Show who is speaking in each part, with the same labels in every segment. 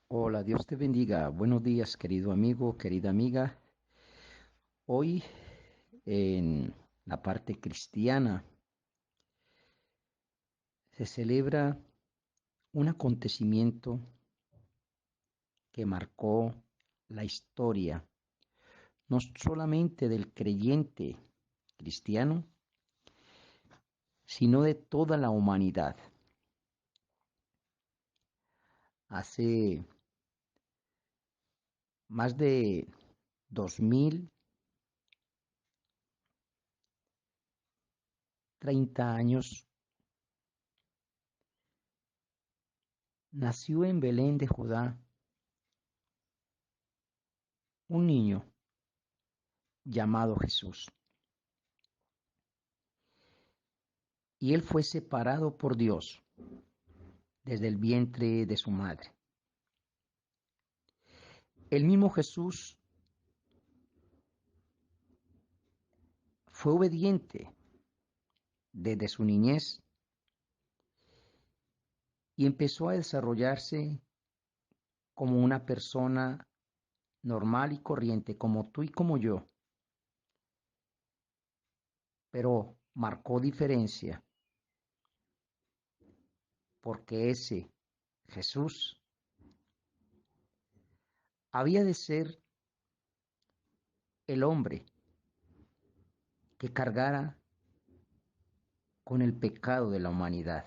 Speaker 1: Hola, Dios te bendiga. Buenos días, querido amigo, querida amiga. Hoy en la parte cristiana se celebra un acontecimiento que marcó la historia, no solamente del creyente cristiano, sino de toda la humanidad. Hace más de 2030 años nació en Belén de Judá un niño llamado Jesús, y él fue separado por Dios desde el vientre de su madre. El mismo Jesús fue obediente desde su niñez y empezó a desarrollarse como una persona normal y corriente, como tú y como yo, pero marcó diferencia porque ese Jesús había de ser el hombre que cargara con el pecado de la humanidad.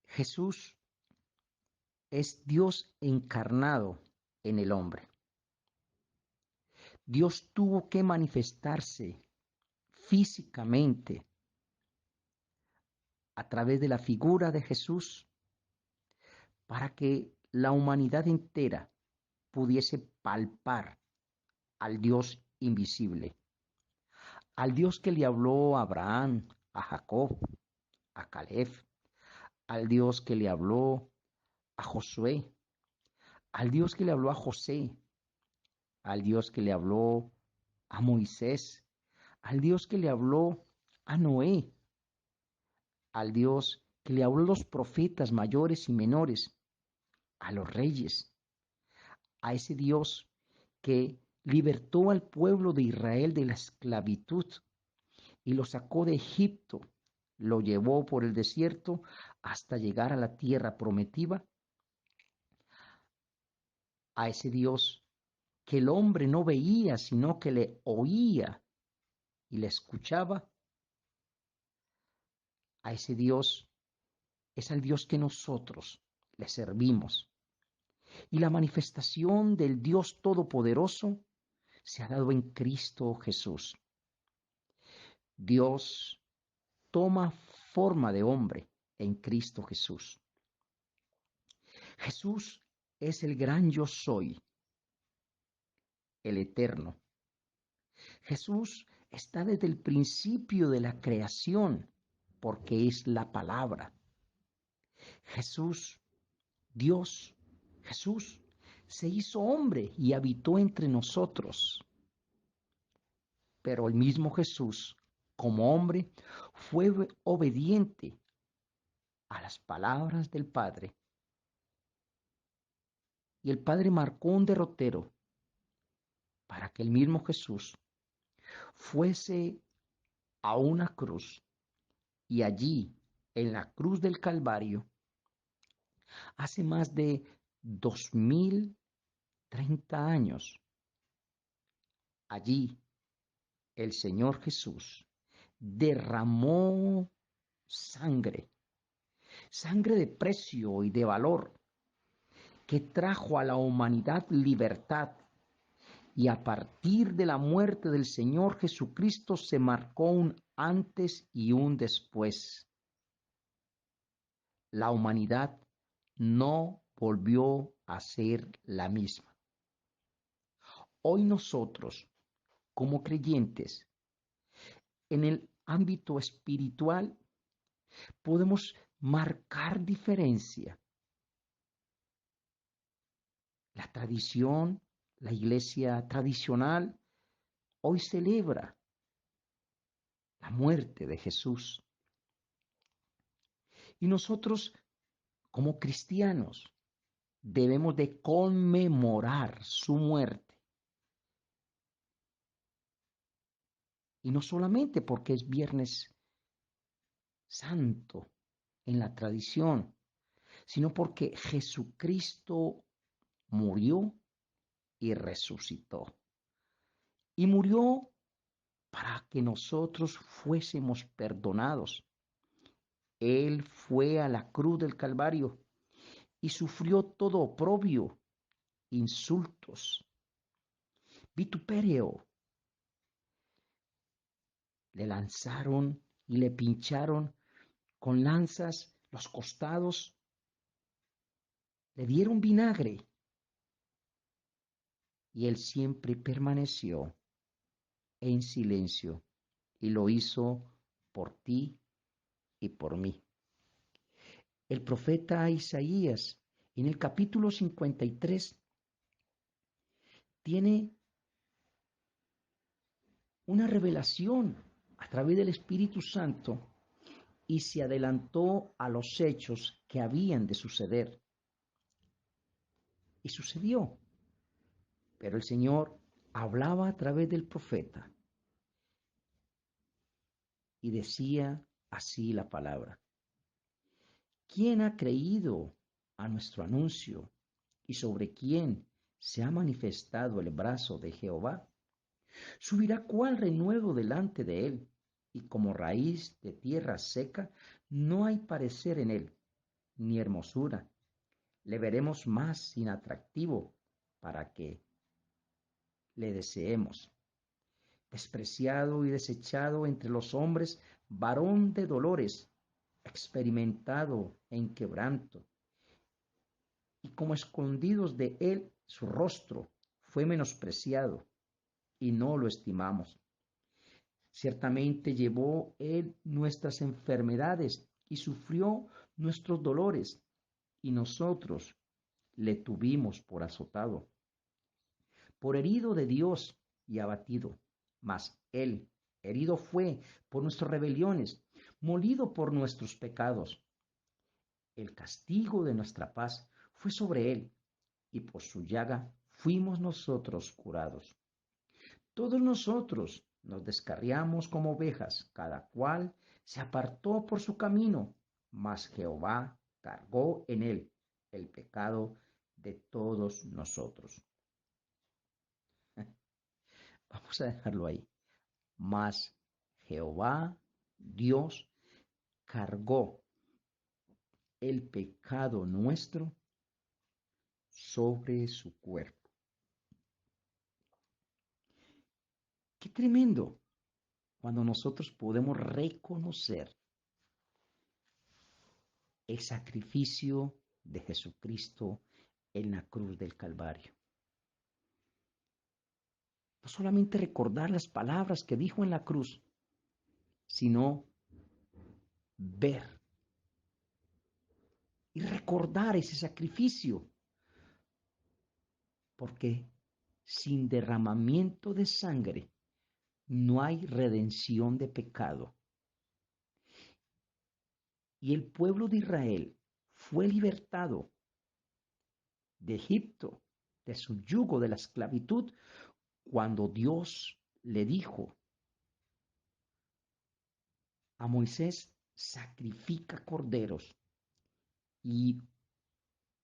Speaker 1: Jesús es Dios encarnado en el hombre. Dios tuvo que manifestarse físicamente a través de la figura de Jesús para que la humanidad entera pudiese palpar al Dios invisible, al Dios que le habló a Abraham, a Jacob, a Caleb, al Dios que le habló a Josué, al Dios que le habló a José, al Dios que le habló a Moisés, al Dios que le habló a Noé, al Dios que le habló a los profetas mayores y menores, a los reyes, a ese Dios que libertó al pueblo de Israel de la esclavitud y lo sacó de Egipto, lo llevó por el desierto hasta llegar a la tierra prometida, a ese Dios que el hombre no veía, sino que le oía y le escuchaba, a ese Dios es al Dios que nosotros le servimos. Y la manifestación del Dios Todopoderoso se ha dado en Cristo Jesús. Dios toma forma de hombre en Cristo Jesús. Jesús es el gran yo soy, el eterno. Jesús está desde el principio de la creación, porque es la palabra. Jesús, Dios, Jesús, se hizo hombre y habitó entre nosotros. Pero el mismo Jesús, como hombre, fue obediente a las palabras del Padre. Y el Padre marcó un derrotero para que el mismo Jesús fuese a una cruz y allí, en la cruz del Calvario, hace más de 2030 años, allí el Señor Jesús derramó sangre, sangre de precio y de valor, que trajo a la humanidad libertad. Y a partir de la muerte del Señor Jesucristo se marcó un antes y un después. La humanidad no volvió a ser la misma. Hoy nosotros, como creyentes, en el ámbito espiritual, podemos marcar diferencia. La tradición, la iglesia tradicional, hoy celebra la muerte de Jesús. Y nosotros Como cristianos debemos de conmemorar su muerte. Y no solamente porque es Viernes Santo en la tradición, sino porque Jesucristo murió y resucitó. Y murió para que nosotros fuésemos perdonados. Él fue a la cruz del Calvario y sufrió todo oprobio, insultos, vituperio. Le lanzaron y le pincharon con lanzas los costados, le dieron vinagre y él siempre permaneció en silencio y lo hizo por ti y por mí. El profeta Isaías en el capítulo 53 tiene una revelación a través del Espíritu Santo y se adelantó a los hechos que habían de suceder. Y sucedió. Pero el Señor hablaba a través del profeta y decía así la palabra. ¿Quién ha creído a nuestro anuncio y sobre quién se ha manifestado el brazo de Jehová? Subirá cual renuevo delante de él, y como raíz de tierra seca, no hay parecer en él, ni hermosura. Le veremos más inatractivo para que le deseemos. Despreciado y desechado entre los hombres, varón de dolores, experimentado en quebranto, y como escondidos de él su rostro, fue menospreciado, y no lo estimamos. Ciertamente llevó él nuestras enfermedades y sufrió nuestros dolores, y nosotros le tuvimos por azotado, por herido de Dios y abatido. Mas él herido fue por nuestras rebeliones, molido por nuestros pecados. El castigo de nuestra paz fue sobre él, y por su llaga fuimos nosotros curados. Todos nosotros nos descarriamos como ovejas, cada cual se apartó por su camino, mas Jehová cargó en él el pecado de todos nosotros. Vamos a dejarlo ahí. Mas Jehová, Dios, cargó el pecado nuestro sobre su cuerpo. Qué tremendo cuando nosotros podemos reconocer el sacrificio de Jesucristo en la cruz del Calvario. No solamente recordar las palabras que dijo en la cruz, sino ver y recordar ese sacrificio, porque sin derramamiento de sangre no hay redención de pecado. Y el pueblo de Israel fue libertado de Egipto, de su yugo, de la esclavitud, cuando Dios le dijo a Moisés, sacrifica corderos y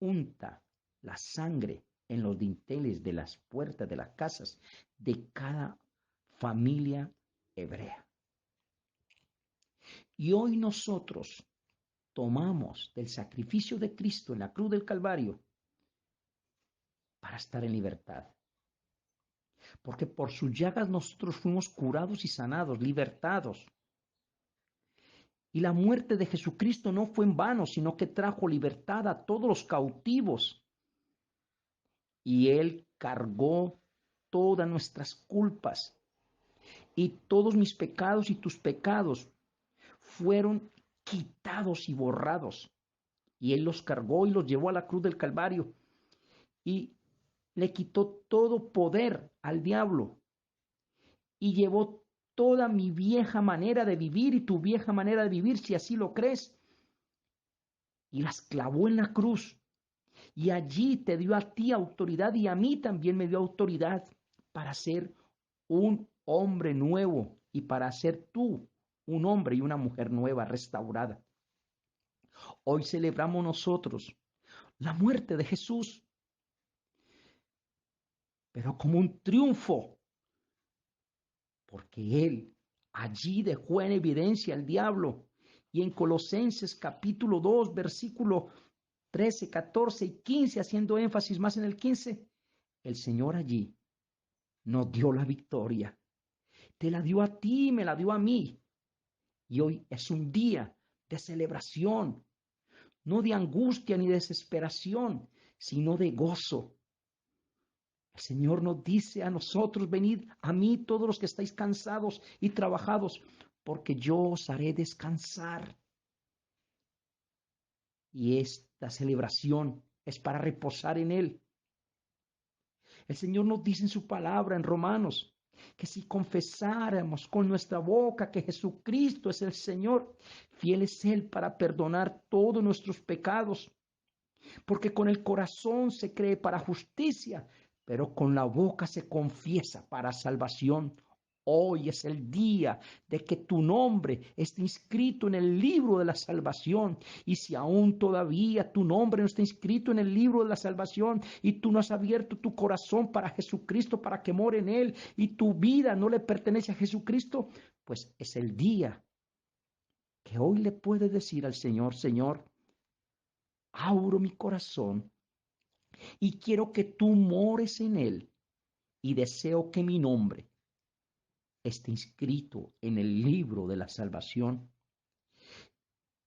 Speaker 1: unta la sangre en los dinteles de las puertas de las casas de cada familia hebrea. Y hoy nosotros tomamos del sacrificio de Cristo en la cruz del Calvario para estar en libertad. Porque por sus llagas nosotros fuimos curados y sanados, libertados. Y la muerte de Jesucristo no fue en vano, sino que trajo libertad a todos los cautivos. Y Él cargó todas nuestras culpas. Y todos mis pecados y tus pecados fueron quitados y borrados. Y Él los cargó y los llevó a la cruz del Calvario. Y le quitó todo poder al diablo. Y llevó toda mi vieja manera de vivir y tu vieja manera de vivir, si así lo crees. y las clavó en la cruz. Y allí te dio a ti autoridad y a mí también me dio autoridad para ser un hombre nuevo y para ser tú un hombre y una mujer nueva, restaurada. Hoy celebramos nosotros la muerte de Jesús, pero como un triunfo, porque Él allí dejó en evidencia al diablo. Y en Colosenses capítulo 2, versículo 13, 14 y 15, haciendo énfasis más en el 15, el Señor allí nos dio la victoria. Te la dio a ti, me la dio a mí. Y hoy es un día de celebración, no de angustia ni desesperación, sino de gozo. El Señor nos dice a nosotros, venid a mí todos los que estáis cansados y trabajados, porque yo os haré descansar. Y esta celebración es para reposar en Él. El Señor nos dice en su palabra en Romanos que si confesáramos con nuestra boca que Jesucristo es el Señor, fiel es Él para perdonar todos nuestros pecados, porque con el corazón se cree para justicia, pero con la boca se confiesa para salvación. Hoy es el día de que tu nombre esté inscrito en el libro de la salvación. Y si aún todavía tu nombre no está inscrito en el libro de la salvación y tú no has abierto tu corazón para Jesucristo, para que more en Él, y tu vida no le pertenece a Jesucristo, pues es el día que hoy le puedes decir al Señor, Señor, abro mi corazón y quiero que tú mores en Él y deseo que mi nombre esté inscrito en el libro de la salvación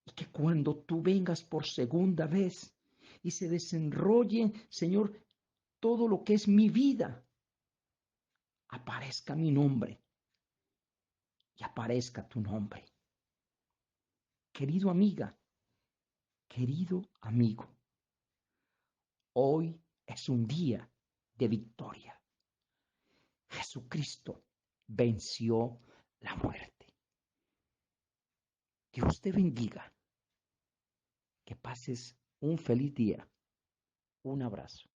Speaker 1: y que cuando tú vengas por segunda vez y se desenrolle, Señor, todo lo que es mi vida, aparezca mi nombre y aparezca tu nombre. Querido amiga, querido amigo, hoy es un día de victoria. Jesucristo venció la muerte. Dios te bendiga. Que pases un feliz día. Un abrazo.